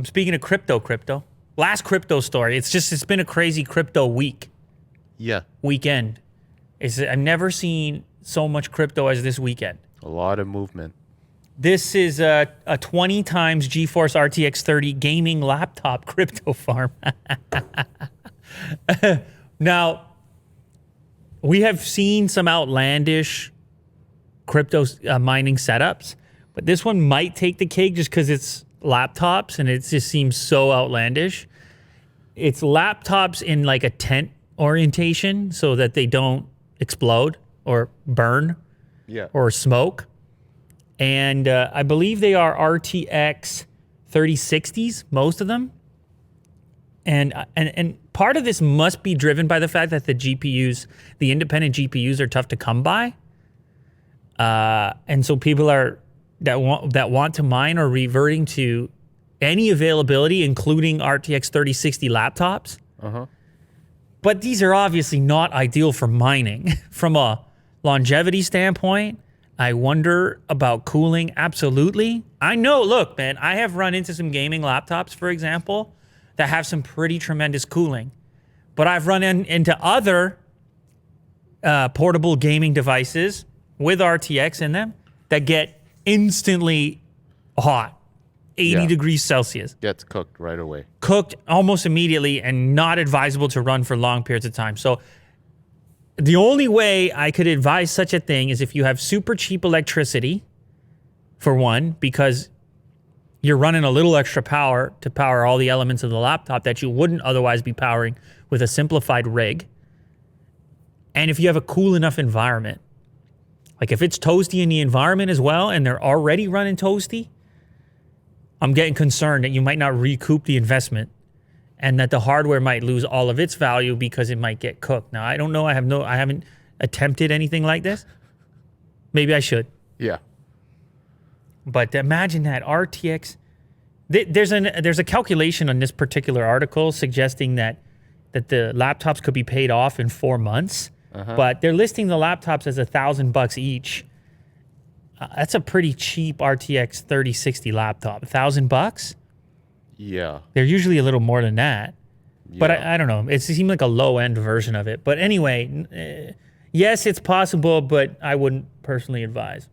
I'm speaking of crypto. Last crypto story. It's been a crazy crypto weekend. I've never seen so much crypto as this weekend. A lot of movement. This is a 20 times GeForce RTX 30 gaming laptop crypto farm. Now, we have seen some outlandish crypto mining setups, but this one might take the cake just because it's laptops and it just seems so outlandish. It's laptops in like a tent orientation so that they don't explode or burn or smoke. And I believe they are RTX 3060s, most of them. And part of this must be driven by the fact that the GPUs, the independent GPUs, are tough to come by. And so people that want to mine are reverting to any availability, including RTX 3060 laptops. But these are obviously not ideal for mining. From a longevity standpoint, I wonder about cooling. Absolutely. I know, look, man, I have run into some gaming laptops, for example, that have some pretty tremendous cooling. But I've run into other portable gaming devices with RTX in them that get instantly hot, 80 degrees Celsius. Gets cooked right away. Cooked almost immediately and not advisable to run for long periods of time. So the only way I could advise such a thing is if you have super cheap electricity, for one, because you're running a little extra power to power all the elements of the laptop that you wouldn't otherwise be powering with a simplified rig. And if you have a cool enough environment, like if it's toasty in the environment as well and they're already running toasty, I'm getting concerned that you might not recoup the investment and that the hardware might lose all of its value because it might get cooked. Now, I don't know. I haven't attempted anything like this. Maybe I should. Yeah. But imagine that RTX. There's a calculation on this particular article suggesting that the laptops could be paid off in 4 months. But they're listing the laptops as $1,000 each. That's a pretty cheap RTX 3060 laptop. $1,000? Yeah. They're usually a little more than that. Yeah. But I don't know. It seemed like a low-end version of it. But anyway, yes, it's possible, but I wouldn't personally advise.